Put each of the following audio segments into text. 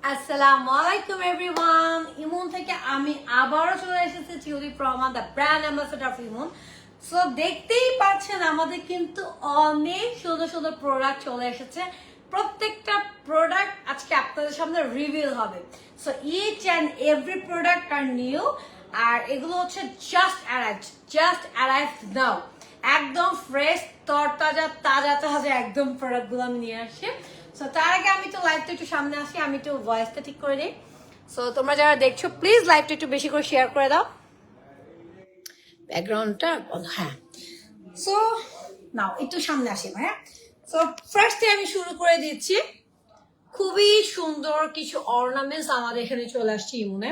আসসালামু আলাইকুম এভরিওয়ান, ইমন থেকে আমি আবারও চলে এসেছি চিউরি প্রমা the brand ambassador of Emon. So দেখতেই পাচ্ছেন আমাদের কিন্তু অনেক সুন্দর সুন্দর প্রোডাক্ট চলে এসেছে। প্রত্যেকটা প্রোডাক্ট আজকে আপনাদের সামনে রিভিল হবে। So each and every product are new, আর এগুলো হচ্ছে জাস্ট অ্যারাইভড নাও। একদম ফ্রেশ, তরতাজা, তাজা তাজা একদম প্রোডাক্টগুলো আমি নিয়ে আসছি। সো তার আগে আমি তো লাইভটা একটু সামনে আসি, আমি একটু ভয়েসটা ঠিক করে দিই। সো তোমরা যারা দেখছো প্লিজ লাইভটা একটু বেশি করে শেয়ার করে দাও, ব্যাকগ্রাউন্ডটা হ্যাঁ। সো নাও একটু সামনে আসি ভাইয়া। সো ফার্স্টে আমি শুরু করে দিচ্ছি, খুবই সুন্দর কিছু অর্নামেন্টস আমাদের এখানে চলে আসছে ইমুনে।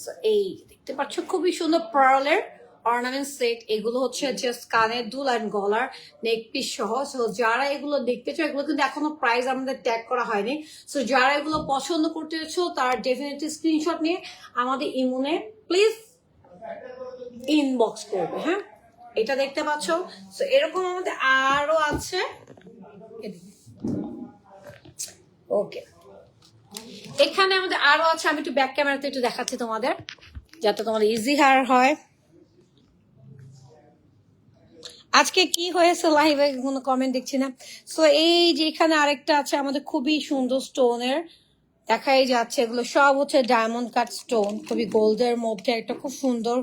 সো এই দেখতে পাচ্ছ খুবই সুন্দর পার্লের অর্নামেন্ট সেট। এগুলো হচ্ছে জাস্ট কানের দুল অ্যান্ড গলার নেক পিস সহ। সো যারা এগুলো দেখতে চাও, এগুলো কিন্তু এখনো প্রাইস আমাদের ট্যাগ করা হয়নি। সো যারা এগুলো পছন্দ করতে চাচ্ছো তারা ডেফিনেটলি স্ক্রিনশট নিয়ে আমাদের ইমুনে প্লিজ ইনবক্স করবে। হ্যাঁ, এটা দেখতে পাচ্ছ। সো এরকম আমাদের আরো আছে। ওকে, এখানে আমাদের আরো আছে, আমি একটু ব্যাক ক্যামেরাতে একটু দেখাচ্ছি তোমাদের যাতে তোমাদের ইজি হার হয়। আজকে কি হয়েছে লাইভে কোনো কমেন্ট দেখছি না। সো এই যে এখানে আরেকটা আছে আমাদের খুবই সুন্দর স্টোনের, দেখাই যাচ্ছে। এগুলো সব হচ্ছে ডায়মন্ড কাট স্টোন, খুবই গোল্ডের মধ্যে একটা খুব সুন্দর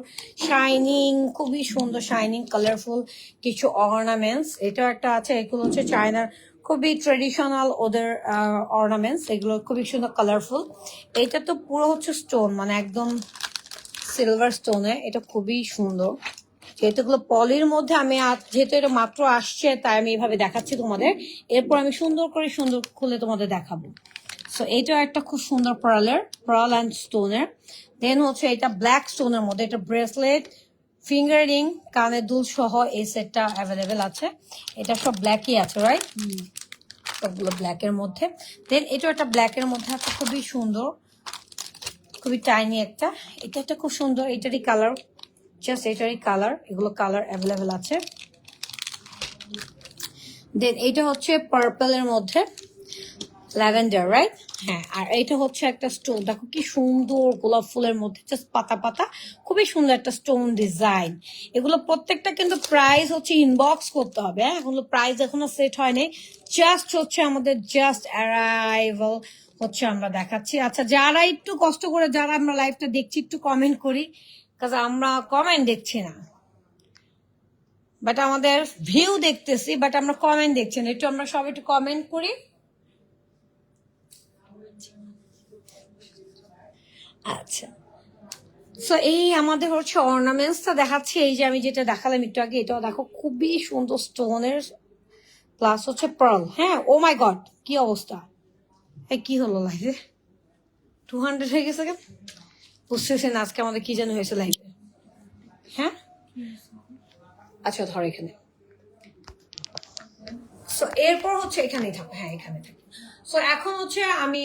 শাইনিং, খুবই সুন্দর শাইনিং কালারফুল কিছু অর্নামেন্টস। এটা একটা আছে, এগুলো হচ্ছে চায়নার খুবই ট্রেডিশনাল ওদের অর্নামেন্টস। এগুলো খুবই সুন্দর কালারফুল। এটা তো পুরো হচ্ছে স্টোন, মানে একদম সিলভার স্টোনে। এটা খুবই সুন্দর। যেহেতু এগুলো পলির মধ্যে, আমি যেহেতু এটা মাত্র আসছে তাই আমি এইভাবে দেখাচ্ছি তোমাদের। এরপর আমি সুন্দর খুলে তোমাদের দেখাবো। সো এটা একটা খুব সুন্দর পার্ল অ্যান্ড স্টোনের। দেন হচ্ছে এটা ব্ল্যাক স্টোনের মধ্যে, এটা ব্রেসলেট, ফিঙ্গার রিং, কানের দুল সহ এই সেটটা অ্যাভেলেবেল আছে। এটা সব ব্ল্যাকই আছে, রাইট? সবগুলো ব্ল্যাকের মধ্যে। দেন এটা একটা ব্ল্যাকের মধ্যে আছে, খুবই সুন্দর, খুবই টাইনি একটা। এটা একটা খুব সুন্দর, এটারই কালার, জাস্ট এটারই কালার। এগুলো কালার অ্যাভেলেবেল আছে। দেন এইটা হচ্ছে পার্পলের মধ্যে, ল্যাভেন্ডার, রাইট? হ্যাঁ, আর এইটা হচ্ছে একটা স্টোন, দেখো কি সুন্দর, গোলাপ ফুলের মধ্যে জাস্ট পাতা পাতা, খুবই সুন্দর একটা স্টোন ডিজাইন। এগুলো প্রত্যেকটা কিন্তু প্রাইস হচ্ছে ইনবক্স করতে হবে। হ্যাঁ, এগুলো প্রাইস এখনো সেট হয়নি, জাস্ট হচ্ছে আমাদের জাস্ট অ্যারাইভাল হচ্ছে আমরা দেখাচ্ছি। আচ্ছা, যারা একটু কষ্ট করে যারা আমরা লাইভটা দেখছি একটু কমেন্ট করি, কাজ আমরা কমেন্ট দেখছি না, বাট আমাদের ভিউ দেখতেছি, বাট আমরা কমেন্ট দেখছি না। একটু আমরা সবাই একটু কমেন্ট করি। আচ্ছা, সো এই আমাদের হচ্ছে অর্নামেন্টসটা দেখাচ্ছি। এই যে আমি যেটা দেখালাম একটু আগে, এটাও দেখো খুবই সুন্দর স্টোনের, প্লাস হচ্ছে পার্ল। হ্যাঁ, ও মাই গড, কি অবস্থা! এই কি হলো লাইভে 200 হয়ে গেছে কেন বুঝতেছি না। আজকে আমাদের কি যেন হয়েছে লাইভে। হ্যাঁ, আচ্ছা ধর এখানে। সো এরপর হচ্ছে এখানেই থাকো, হ্যাঁ এখানে থাকো। সো এখন হচ্ছে আমি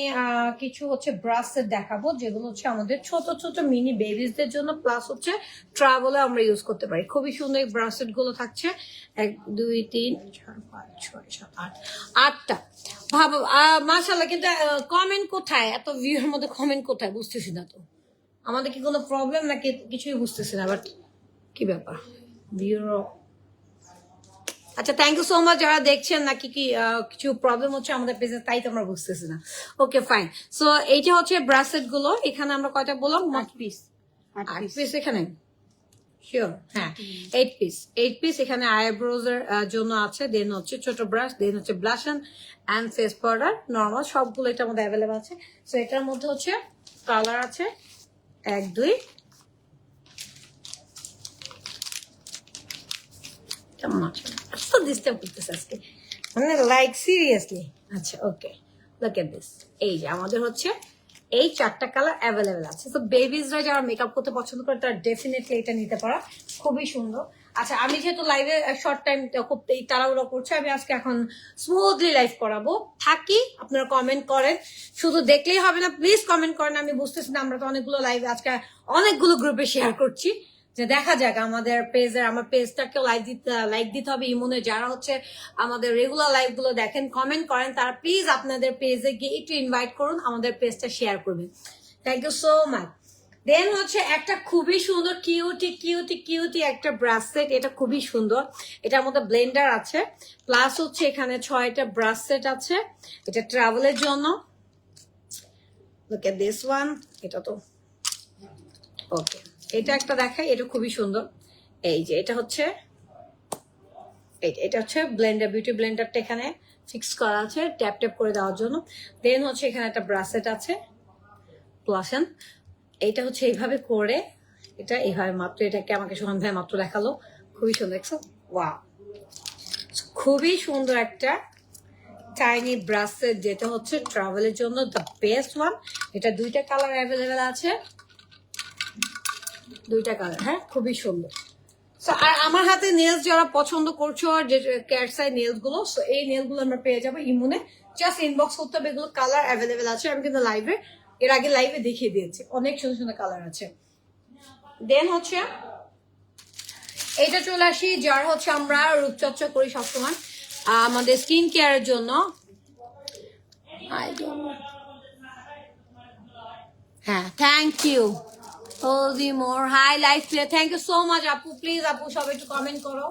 কিছু হচ্ছে ব্রাশ সেট দেখাবো, যেগুলো হচ্ছে আমাদের ছোট ছোট মিনি বেবিসদের জন্য, প্লাস হচ্ছে ট্রাভেলে আমরা ইউজ করতে পারি। খুবই সুন্দর এই ব্রাশ সেট গুলো থাকছে। 1 2 3 4 5 6 7 8, 8টা। ভাবো মাশাআল্লাহ। কিন্তু কমেন্ট কোথায়? এত ভিউর মধ্যে কমেন্ট কোথায় বুঝতেছি না তো। আমাদের কি কোনো প্রবলেম নাকি কিছুই বুঝতেছি না, বাট কি ব্যাপার ভিউর। আচ্ছা, থ্যাংক ইউ সো মাচ যারা দেখছেন। নাকি কি কিছু প্রবলেম হচ্ছে আমাদের পেজে, তাই তো আমরা বুঝতেছি না। Okay fine. সো এইটা হচ্ছে ব্রাসলেট গুলো। এখানে আমরা কয়টা বললাম? 8 পিস। 8 পিস এখানে শিওর? হ্যাঁ, 8 পিস এখানে আইব্রোজ এর জন্য আছে। দেন হচ্ছে ছোট ব্রাশ, দেন হচ্ছে ব্লাশন অ্যান্ড ফেস পাউডার নর্মাল, সবগুলো এটার মধ্যে অ্যাভেলেবল আছে। সো এটার মধ্যে হচ্ছে কালার আছে 1 2, কেমন আছে? তো ডিস্টার্ব করতেছে আজকে, মানে লাইক সিরিয়াসলি। আচ্ছা ওকে, লুক এট দিস। এই যে আমাদের হচ্ছে এই 4টা কালার অ্যাভেলেবেল আছে। তো বেবিজরা যারা মেকআপ করতে পছন্দ করে তারা ডেফিনেটলি এটা নিতে পারা, খুবই সুন্দর। আচ্ছা, আমি যেহেতু লাইভে শর্ট টাইম খুব তাড়াহুড়ো করছি, আমি আজকে এখন স্মুথলি লাইভ করাবো। থাকি, আপনারা কমেন্ট করেন, শুধু দেখলেই হবে না, প্লিজ কমেন্ট করেন। আমি বুঝতেছি না, আমরা তো অনেকগুলো লাইভে আজকে অনেকগুলো গ্রুপে শেয়ার করছি। যে দেখা যাক আমাদের পেজের, আমার পেজটাকে লাইক দিতে হবে। ইমনে যারা হচ্ছে আমাদের রেগুলার লাইভ গুলো দেখেন, কমেন্ট করেন, তারা প্লিজ আপনাদের পেজে গিয়ে একটু ইনভাইট করুন, আমাদের পেজটা শেয়ার করবেন। Thank you so much. Then হচ্ছে একটা খুবই সুন্দর কিউটি একটা ব্রাসলেট, এটা খুবই সুন্দর। এটার মধ্যে ব্লেন্ডার আছে, প্লাস হচ্ছে এখানে 6টা ব্রাসলেট আছে। এটা ট্রাভেলের জন্য। Look at this one. এটা তো ওকে, এটা একটা দেখাই, এটা খুবই সুন্দর। এই যে এটা হচ্ছে এটা হচ্ছে ব্লেন্ডার, বিউটি ব্লেন্ডারটা এখানে ফিক্স করা আছে ট্যাপ ট্যাপ করে দেওয়ার জন্য। দেন হচ্ছে এখানে একটা ব্রাসলেট আছে প্লাসন। এইটা হচ্ছে এইভাবে করে, এটা এইভাবে মাত্র, এটাকে আমাকে সোহান ভাই মাত্র দেখালো, খুবই সুন্দর। দেখছো? ওয়াও, খুবই সুন্দর একটা টাইনি ব্রাসলেট, যেটা হচ্ছে ট্রাভেলের জন্য দ্য বেস্ট ওয়ান। এটা 2টা কালার অ্যাভেলেবেল আছে, 2টা কালার। হ্যাঁ, খুবই সুন্দর। সো আর আমার হাতে নেলস যারা পছন্দ করছো, আর যে ক্যাটস আই নেলস গুলো, সো এই নেল গুলো আমরা পেয়ে যাবো ইমুনে। জাস্ট ইনবক্স করতে হবে, এগুলো কালার অ্যাভেলেবেল আছে। আমি কিন্তু এর আগে লাইভে দেখিয়ে দিয়েছি, অনেক সুন্দর সুন্দর কালার আছে। দেন হচ্ছে এইটা চলে আসি, যার হচ্ছে আমরা রূপচর্চা করি সবসময় আমাদের স্কিন কেয়ারের জন্য। হ্যাঁ, থ্যাংক ইউ মোর হাই লাইফ প্লে, থ্যাংক ইউ সো মাচ আপু। প্লিজ আপু সবাই একটু কমেন্ট করো।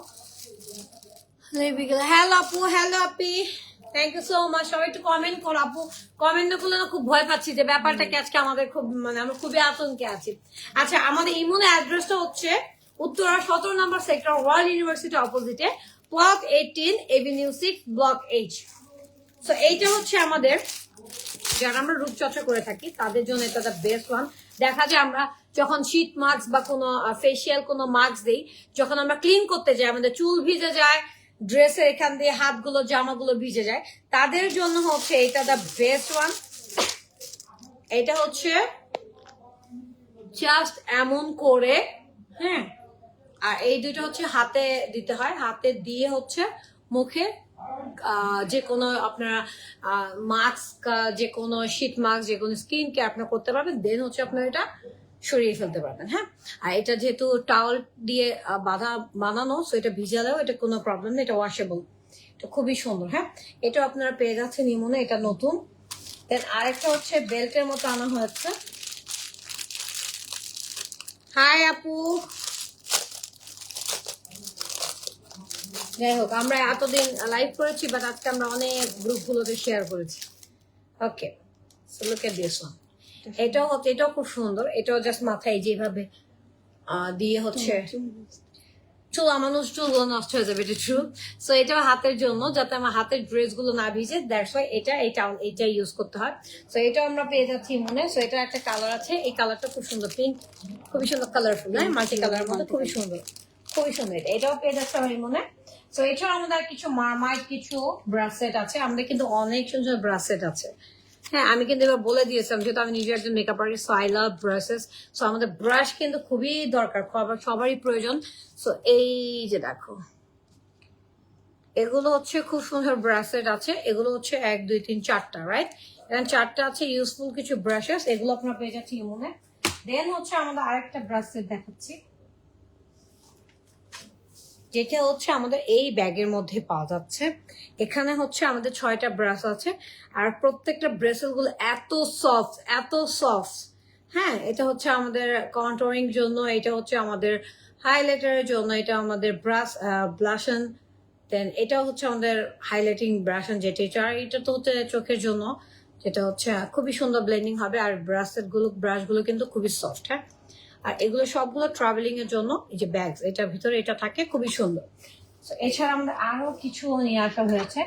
হ্যালো আপু, hello Api, thank you so much. সবাই একটু কমেন্ট করো আপু। কমেন্ট না করলে না খুব ভয় পাচ্ছি যে ব্যাপারটাকে আজকে আমাদের খুব, মানে আমরা খুবই আতঙ্কে আছি। আচ্ছা, আমাদের ইমুনে অ্যাড্রেসটা হচ্ছে উত্তরা 17 নম্বর সেক্টর, ওয়ার্ল্ড ইউনিভার্সিটি অপোজিটে, block 18 avenue 6 block H. So এইটা হচ্ছে আমাদের, যারা আমরা রূপচর্চা করে থাকি তাদের জন্য এটা দ্য বেস্ট ওয়ান। দেখা যায় আমরা যখন শীত মাস্ক বা কোনো ফেসিয়াল কোনো মাস্ক দিই, যখন আমরা ক্লিন করতে যাই, আমাদের চুল ভিজে যায়, ড্রেসের এখান দিয়ে হাতগুলো জামাগুলো ভিজে যায়, তাদের জন্য হচ্ছে এটা দ্য বেস্ট ওয়ান। এটা হচ্ছে জাস্ট এমন করে, হ্যাঁ, আর এই দুটো হচ্ছে হাতে দিতে হয়, হাতে দিয়ে হচ্ছে মুখে যে কোনো আপনারা মাস্ক, যে কোনো শীত মাস্ক, যে কোনো স্কিন কেয়ার আপনার করতে পারবেন। দেন হচ্ছে আপনার এটা সরিয়ে ফেলতে পারবেন। হ্যাঁ, আর এটা যেহেতু টাওয়াল দিয়ে বানানো, সো এটা ভিজালেও এটা কোনো প্রবলেম নেই, এটা ওয়াশেবল, এটা খুবই সুন্দর। হ্যাঁ, এটা আপনারা পেয়ে যাচ্ছেন ইমনে, এটা নতুন। দেন আরেকটা হচ্ছে বেল্টের মতো আনা হয়েছে। হাই আপু, যাই হোক, আমরা এতদিন লাইভ করেছি, বাট আজকে আমরা অনেক গ্রুপগুলোতে শেয়ার করেছি। Okay, so look at this one. এটাও খুব সুন্দর। এটাও জাস্ট মাথায় যেভাবে দিয়ে হচ্ছে মানুষ চুলগুলো নষ্ট হয়ে যাবে, এটা ট্রু। সো এটাও হাতের জন্য, যাতে আমার হাতের ড্রেস গুলো না ভিজে, দ্যাটস ওয়াই এটা ইউজ করতে হয়। সো এটাও আমরা পেয়ে যাচ্ছি মনে। সো এটা একটা কালার আছে, এই কালারটা খুব সুন্দর, পিঙ্ক, খুবই সুন্দর, কালারফুল, হ্যাঁ, মাল্টি কালারের মধ্যে খুবই সুন্দর, খুবই সুন্দর। এটাও পেয়ে যাচ্ছে আমার মনে। তো এছাড়াও আমাদের কিছু মারমাইট কিছু ব্রাসলেট আছে, আমাদের কিন্তু অনেক সুন্দর ব্রাসলেট আছে। হ্যাঁ, আমি কিন্তু এবার বলে দিয়েছিলাম, যেহেতু আমি নিজে একজন makeup artist, so I love brushes. So আমাদের ব্রাশ কিন্তু খুবই দরকার, সবারই প্রয়োজন। সো এই যে দেখো, এগুলো হচ্ছে খুব সুন্দর ব্রাসলেট আছে। এগুলো হচ্ছে 1 2 3 4টা, রাইট? এখানে 4টা আছে ইউজফুল কিছু ব্রাশেস, এগুলো আপনারা পেয়ে যাচ্ছি ইমনে। দেন হচ্ছে আমাদের আরেকটা ব্রাসলেট দেখাচ্ছি, যেটা হচ্ছে আমাদের এই ব্যাগের মধ্যে পাওয়া যাচ্ছে। এখানে হচ্ছে আমাদের 6টা ব্রাশ আছে, আর প্রত্যেকটা ব্রেসেল গুলো এত সফট, এত সফট। হ্যাঁ, এটা হচ্ছে আমাদের কন্ট্রোলিং জন্য, এটা হচ্ছে আমাদের হাইলাইটারের জন্য, এটা আমাদের ব্লাশন, দেন এটা হচ্ছে আমাদের হাইলাইটিং ব্রাশন, যেটা এটা তো হচ্ছে চোখের জন্য, যেটা হচ্ছে খুবই সুন্দর ব্লেন্ডিং হবে। আর ব্রাশগুলো কিন্তু খুবই সফট। হ্যাঁ, আর এগুলো সবগুলো ট্রাভেলিং এর জন্য। এই যে ব্যাগ, এটার ভিতরে এটা থাকে, খুবই সুন্দর। এছাড়া আমাদের আরো কিছু নিয়ে আসা হয়েছে।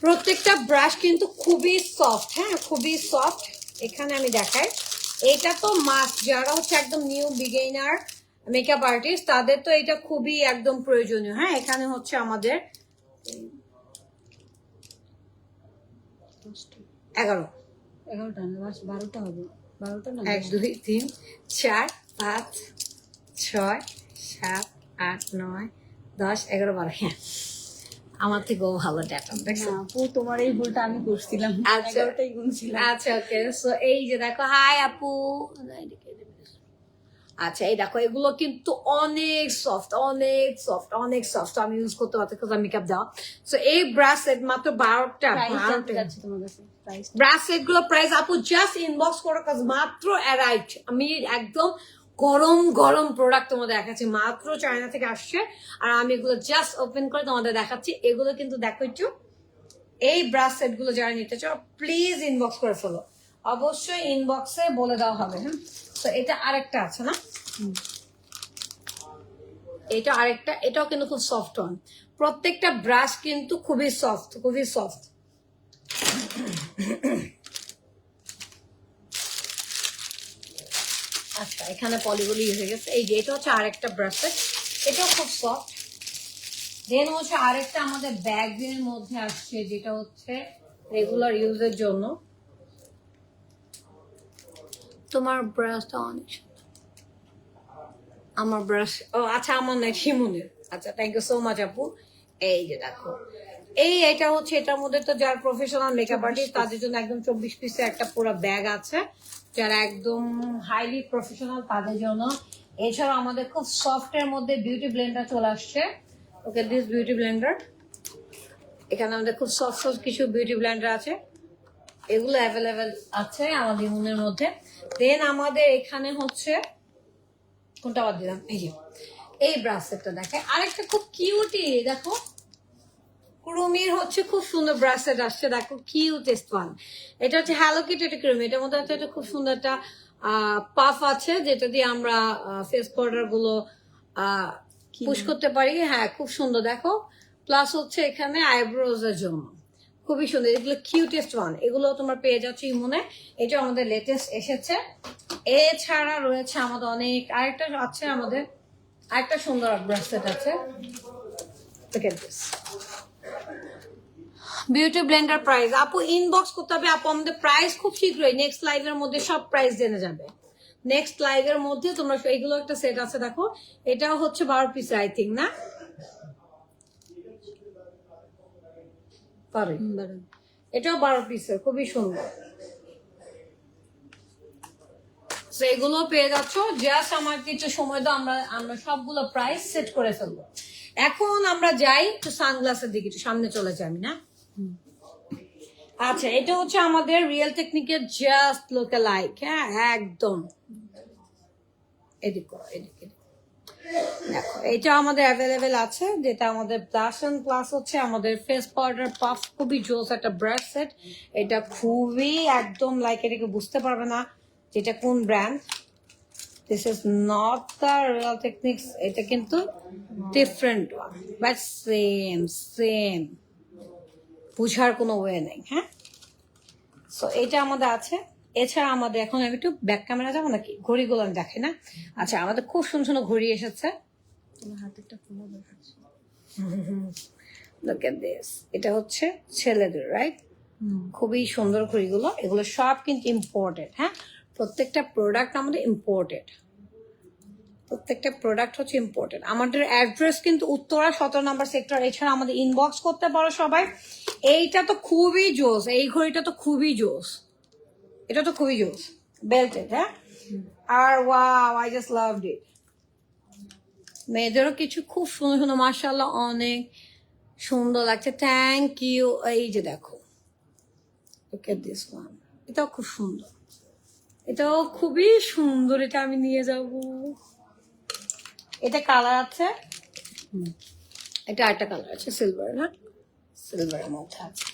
প্রত্যেকটা ব্রাশ কিন্তু খুবই সফট, হ্যাঁ, খুবই সফট। এখানে আমি দেখাই, এটা তো মাস্ট, যারা হচ্ছে একদম নিউ বিগিনার মেকআপ আর্টিস্ট, তাদের তো এটা খুবই একদম প্রয়োজনীয়। হ্যাঁ, এখানে হচ্ছে আমাদের 11টা না, 12টা হবে, 12টা না, 1 2 3 4 5 6 7 8 9 10 11 12। হ্যাঁ, আমার থেকেও ভালো ডেটা দেখছো। আপু তোমার এই ভুলটা আমি করছিলাম, আচ্ছা 11টাই গুনছিলাম। আচ্ছা ওকে, সো এই যে দেখো, হাই আপু। আচ্ছা এই দেখো, এগুলো কিন্তু অনেক সফট, অনেক সফট, অনেক সফট। আমি ইউজ করতে পারছি কারণ মেকআপ দেওয়া। সো এই ব্রাশ সেট মাত্র 12টা। প্রাইস জানতে চাচ্ছি তোমার কাছে, প্রাইস ব্রাশ সেট গুলো প্রাইস আপু জাস্ট ইনবক্স করো, কাজ মাত্র রাইট। আমি একদম গরম গরম প্রোডাক্ট তোমাদের দেখাচ্ছি, মাত্র চায়না থেকে আসছে। আর আমি এগুলো জাস্ট ওপেন করে তোমাদের দেখাচ্ছি। এগুলো কিন্তু দেখো একটু, এই ব্রাশ সেট গুলো যারা নিতে চাও প্লিজ ইনবক্স করে ফেলো, অবশ্যই ইনবক্সে বলে দেওয়া হবে। হ্যাঁ, তো এটা আরেকটা আছে না, এটা আরেকটা, এটাও কিন্তু খুব সফট ওয়ান। প্রত্যেকটা ব্রাশ কিন্তু খুবই সফট, খুবই সফট। আচ্ছা এখানে পলিগুলি হয়ে গেছে। এই যে এটা হচ্ছে আরেকটা ব্রাশ সেট, এটাও খুব সফট। দেন হচ্ছে আরেকটা আমাদের ব্যাগের মধ্যে আসছে, যেটা হচ্ছে রেগুলার ইউজের জন্য। তোমার ব্রাশটা অনেক সুন্দর। আমার ব্রাশ, ও আচ্ছা আমার নাই, শিমুনের। আচ্ছা থ্যাংক ইউ সো মাচ আপু। এই যে দেখো, এটা হচ্ছে, এটার মধ্যে তো যারা প্রফেশনাল মেকআপ আর্টিস্ট তাদের জন্য একদম 24 পিসের একটা পুরো ব্যাগ আছে, যারা একদম হাইলি প্রফেশনাল তাদের জন্য। এছাড়া আমাদের খুব সফট এর মধ্যে বিউটি ব্লেন্ডার চলে আসছে। ওকে, দিস বিউটি ব্লেন্ডার, এখানে আমাদের খুব সফট সফট কিছু বিউটি ব্লেন্ডার আছে, এগুলো অ্যাভেলেবেল আছে আমাদের মনের মধ্যে। দেন আমাদের এখানে হচ্ছে, কোনটা বাদ দিলাম, এই যে এই ব্রাশ সেটটা দেখে, আরেকটা খুব কিউটি দেখো, ক্রুমির হচ্ছে খুব সুন্দর ব্রাশ সেট আসছে, দেখো কিউটেস্ট ওয়ান। এটা হচ্ছে হ্যালো কিটি, এটা ক্রুমি, এটার মধ্যে একটা খুব সুন্দর একটা পাফ আছে, যেটা দিয়ে আমরা ফেস পাউডার গুলো পুশ করতে পারি। হ্যাঁ খুব সুন্দর দেখো, প্লাস হচ্ছে এখানে আইব্রোজ এর জন্য খুবই সুন্দর। এগুলো কিউটেস্ট ওয়ান, এগুলো তোমরা পেয়ে যাচ্ছ ইমনে, এটা আমাদের লেটেস্ট এসেছে। এছাড়া রয়েছে আমাদের অনেক, আরেকটা আছে আমাদের, আরেকটা সুন্দর ব্রাশ সেট আছে। বিউটি ব্লেন্ডার প্রাইস আপু ইনবক্স করতে হবে আপু, আমাদের প্রাইস খুব শীঘ্রই নেক্সট লাইভের মধ্যে সব প্রাইস জেনে যাবে। নেক্সট লাইভের মধ্যে তোমরা এইগুলো একটা সেট আছে দেখো, এটাও হচ্ছে 12 পিস আই থিঙ্ক না, এটাও 12 পিসের, খুবই সুন্দর। এগুলো পেয়ে যাচ্ছ, জাস্ট আমার কিছু সময় দাও, আমরা সবগুলো প্রাইস সেট করে ফেলবো। এখন আমরা যাই একটু সানগ্লাসের দিকে, একটু সামনে চলে যাই আমি না। আচ্ছা এটা হচ্ছে আমাদের রিয়েল টেকনিকের জাস্ট লুক লাইক। হ্যাঁ একদম, এদিকে এদিকে দেখো, এটা আমাদের অ্যাভেলেবেল আছে, যেটা আমাদের প্লাস এন্ড প্লাস হচ্ছে আমাদের ফেস পাউডার পাফ, খুবই জোস একটা ব্রাশ সেট। এটা খুবই একদম লাইক, এটাকে বুঝতে পারবে না যেটা কোন brand. This is not the real techniques, এটা কিন্তু different one, but same same, বুঝার কোনো ওয়ে নেই। হ্যাঁ, সো এটা আমাদের আছে। এছাড়া আমাদের এখন আমি একটু ব্যাক ক্যামেরা যাবো নাকি, ঘড়িগুলো আমি দেখি না। আচ্ছা আমাদের খুব সুন্দর সুন্দর ঘড়ি এসেছে, Look at this, এটা হচ্ছে ছেলেদের রাইট, খুবই সুন্দর ঘড়িগুলো, এগুলো সব কিন্তু ইম্পোর্টেড। হ্যাঁ, প্রত্যেকটা প্রোডাক্ট আমাদের ইম্পোর্টেড, প্রত্যেকটা প্রোডাক্ট হচ্ছে ইম্পোর্টেন্ট। আমাদের অ্যাড্রেস কিন্তু উত্তরা 17 নম্বর সেক্টর। এছাড়া আমাদের ইনবক্স করতে পারো সবাই। এইটা তো খুবই জোস, এই ঘড়িটা তো খুবই জোস, এটা তো খুবই জোস, বেল্টেড। হ্যাঁ, আর wow I just loved it. মেয়েদেরও কিছু খুব সুন্দর সুন্দর, মাশাআল্লাহ অনেক সুন্দর লাগছে, থ্যাংক ইউ। এই যে দেখো, look at this one, এটাও খুব সুন্দর, এটাও খুবই সুন্দর, এটা আমি নিয়ে যাব। এটা কালার আছে, এটা আরেকটা কালার আছে সিলভার, না সিলভারের মধ্যে আছে।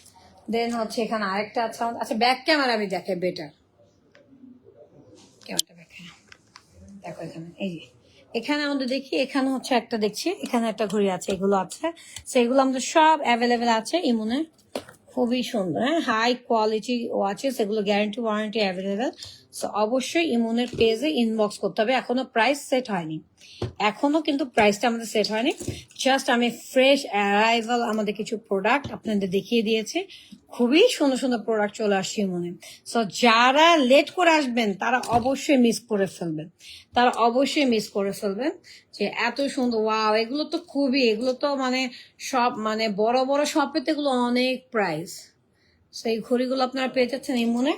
দেন হচ্ছে এখানে আরেকটা আছে। আচ্ছা ব্যাক ক্যামেরা আমি দেখাই বেটার, ক্যামেরাটা দেখাই দেখো। এখানে এই যে, এখানে আমাদের দেখি, এখানে হচ্ছে একটা দেখছি, এখানে একটা ঘড়ি আছে, এগুলো আছে, সেগুলো আমাদের সব অ্যাভেলেবেল আছে ইমনে, খুবই সুন্দর। হ্যাঁ, হাই কোয়ালিটি ওয়াচেস, এগুলো গ্যারান্টি ওয়ারেন্টি অ্যাভেলেবেল। সো অবশ্যই ইমনের পেজে ইনবক্স করতে হবে, এখনো প্রাইস সেট হয়নি। এখনো কিন্তু প্রাইসটা আমাদের সেট হয়নি, জাস্ট আমি ফ্রেশ অ্যারাইভাল আমাদের কিছু প্রোডাক্ট আপনাদের দেখিয়ে দিয়েছি। খুবই সুন্দর সুন্দর প্রোডাক্ট চলে আসছে মনে। সো যারা লেট করে আসবেন তারা অবশ্যই মিস করে ফেলবেন, যে এত সুন্দর। ওয়াও, এগুলো তো খুবই, এগুলো তো মানে সব মানে বড় বড় শপেতে এগুলো অনেক প্রাইস। সেই ঘড়িগুলো আপনারা পেয়ে যাচ্ছেন এই মনে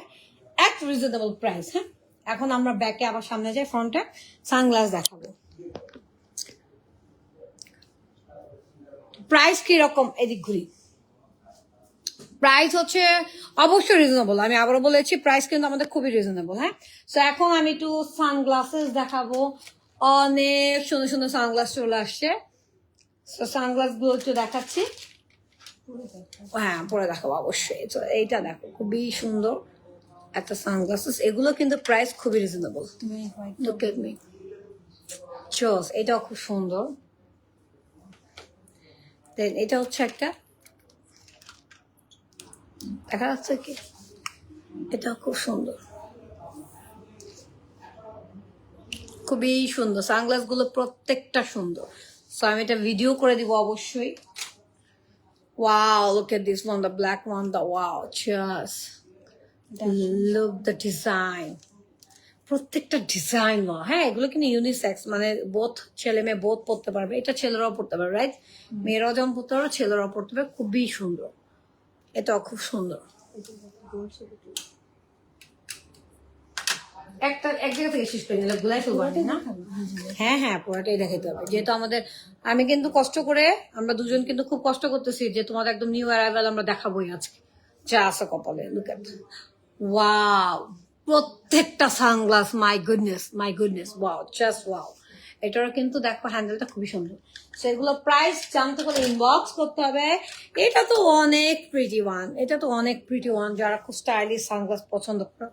এক রিজনেবল প্রাইস। হ্যাঁ, এখন আমরা ব্যাকে আবার সামনে যাই, ফ্রন্টে সানগ্লাস দেখাবো। প্রাইস কিরকম এদিক ঘুরি, প্রাইস হচ্ছে অবশ্যই রিজনেবল। আমি আবারও বলেছি প্রাইস কিন্তু আমাদের খুবই রিজনেবল। হ্যাঁ, সো এখন আমি একটু সানগ্লাসেস দেখাবো। অনেক সুন্দর সুন্দর সানগ্লাস চলে আসছে। সো সানগ্লাস গুলো একটু দেখাচ্ছি। হ্যাঁ, পরে দেখাবো অবশ্যই। তো এইটা দেখো, খুবই সুন্দর একটা সানগ্লাসেস। এগুলো কিন্তু প্রাইস খুবই রিজনেবল। লুক এট মি, চোস, এটাও খুব সুন্দর। দেন এটা হচ্ছে একটা, দেখা যাচ্ছে কি, এটাও খুব সুন্দর, খুবই সুন্দর। সানগ্লাস গুলো প্রত্যেকটা সুন্দর। সো আমি এটা ভিডিও করে দিব অবশ্যই। Wow, look at this one, the black one, the wow, just look the design. প্রত্যেকটা ডিজাইন, হ্যাঁ এগুলো কিন্তু ইউনিসেক্স, মানে বোথ ছেলে মেয়ে বোথ পড়তে পারবে। এটা ছেলেরাও পড়তে পারবে, রাইট? মেয়েরাও যেমন পড়তে পারবে, ছেলেরাও পড়তে পারবে। খুবই সুন্দর, এটাও খুব সুন্দর। একটা এক জায়গা থেকে শেষ করে নিলে গুলাই ফেলবো না। হ্যাঁ হ্যাঁ, পুরোটাই দেখাতে হবে, যেহেতু আমাদের, আমি কিন্তু কষ্ট করে, আমরা দুজন কিন্তু খুব কষ্ট করতেছি যে তোমাদের একদম নিউ অ্যারাইভাল আমরা দেখাবোই আজকে, যা আছে কপালে। লুক এট, ওয়াও, প্রত্যেকটা sunglass, my goodness, wow, just wow. এটারও কিন্তু দেখো হ্যান্ডেলটা খুবই সুন্দর। সেগুলো প্রাইস জানতে হলে ইনবক্স করতে হবে। এটা তো অনেক প্রিটি ওয়ান, যারা খুব স্টাইলিশ সানগ্লাস পছন্দ করে।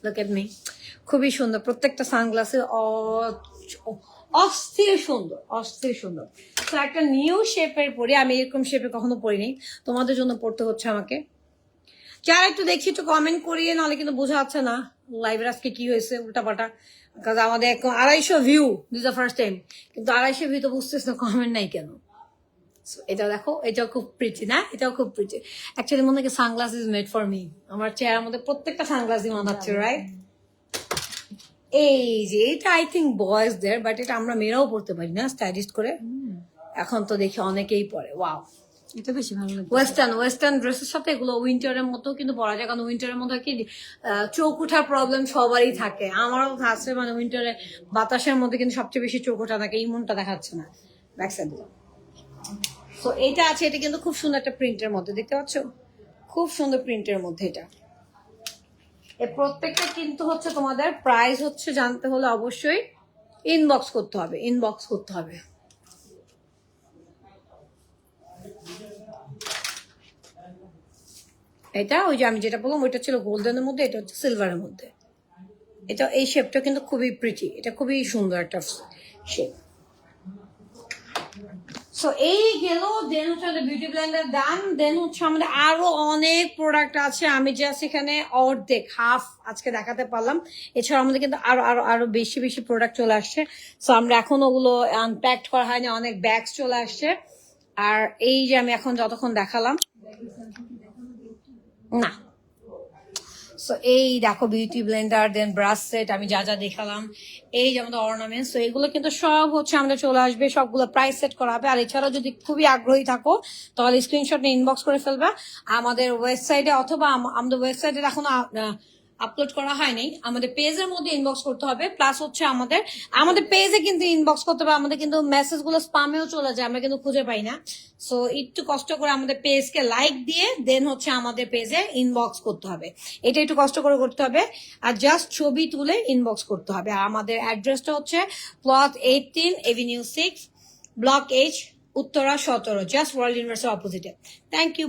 Look at me, খুবই সুন্দর প্রত্যেকটা সানগ্লাসে, অস্থির সুন্দর। তো একটা নিউ শেপের পরি, আমি এরকম শেপে কখনো পরিনি, তোমাদের জন্য পড়তে হচ্ছে আমাকে। যারা একটু দেখি একটু কমেন্ট করিয়ে, নাহলে কিন্তু বোঝা যাচ্ছে না লাইভের আজকে কি হয়েছে, উল্টাপাল্টা। কারণ আমাদের 250 view, this the first time, কিন্তু 250 ভিউ তো বুঝতেছ না কমেন্ট নাই কেন। এটা দেখো, এটাও খুব প্রিটি না, এটাও খুব প্রিটি। অ্যাকচুয়ালি মনে হয় sunglass is made for me. আমার চেহারার মধ্যে প্রত্যেকটা সানগ্লাসই মানাচ্ছে, রাইট? এই যে এটা I think boys there, but এটা আমরা মেয়েরাও পড়তে পারি না স্টাইলিস্ট করে। এখন তো দেখি অনেকেই পরে। ওয়াও, এটা বেশি ভালো লাগে। ওয়েস্টার্ন ড্রেসের সাথে এগুলো উইন্টারের মতো কিন্তু পরা যায়, কারণ উইন্টারের মধ্যে কি চোখ ওঠার প্রবলেম সবারই থাকে, আমারও আছে। মানে উইন্টারে বাতাসের মধ্যে কিন্তু সবচেয়ে বেশি চোখ ওঠা থাকে, এই মনটা দেখাচ্ছে না ব্যাক সাইড। তো এটা আছে, এটা কিন্তু খুব সুন্দর একটা প্রিন্টের মধ্যে, দেখতে পাচ্ছ, খুব সুন্দর প্রিন্টের মধ্যে এটা। এই প্রত্যেকটা কিন্তু হচ্ছে তোমাদের প্রাইস হচ্ছে জানতে হলে অবশ্যই ইনবক্স করতে হবে। এটা ওই যে আমি যেটা বললাম, ওইটা ছিল গোল্ডেনের মধ্যে, এটা হচ্ছে সিলভারের মধ্যে। এটা এই শেপটা কিন্তু খুবই প্রিটি, এটা খুবই সুন্দর একটা শেপ। সো এই গেল, দেন হচ্ছে আমাদের বিউটি ব্লেন্ডার দাম, দেন হচ্ছে আমাদের আরো অনেক প্রোডাক্ট আছে। আমি জাস্ট এখানে অর্ধেক হাফ আজকে দেখাতে পারলাম, এছাড়া আমাদের কিন্তু আরো বেশি প্রোডাক্ট চলে আসছে। সো আমরা এখন ওগুলো আনপ্যাকড করা হয়নি, অনেক ব্যাগস চলে আসছে। আর এই যে আমি এখন যতক্ষণ দেখালাম না, সো এই দেখো বিউটি ব্লেন্ডার, দেন ব্রাশ সেট, আমি যা দেখালাম, এই যে আমাদের অর্নামেন্টস, তো এগুলো কিন্তু সব হচ্ছে আমাদের চলে আসবে, সবগুলো প্রাইস সেট করা হবে। আর এছাড়াও যদি খুবই আগ্রহী থাকো তাহলে স্ক্রিনশট নিয়ে ইনবক্স করে ফেলবা আমাদের ওয়েবসাইটে, অথবা আমাদের ওয়েবসাইটে এখনো আপলোড করা হয়নি, আমাদের পেজের মধ্যে ইনবক্স করতে হবে। প্লাস হচ্ছে আমাদের পেজে কিন্তু ইনবক্স করতে হবে, আমাদের কিন্তু মেসেজ গুলো স্পামেও চলে যায়, আমরা কিন্তু খুঁজে পাই না। সো একটু কষ্ট করে আমাদের পেজকে লাইক দিয়ে দেন হচ্ছে আমাদের পেজে ইনবক্স করতে হবে, এটা একটু কষ্ট করে করতে হবে। আর জাস্ট ছবি তুলে ইনবক্স করতে হবে। আর আমাদের অ্যাড্রেসটা হচ্ছে plot 18 avenue 6 block H Uttara 17, just world ইউনিভার্সিটির অপোজিটে। Thank you.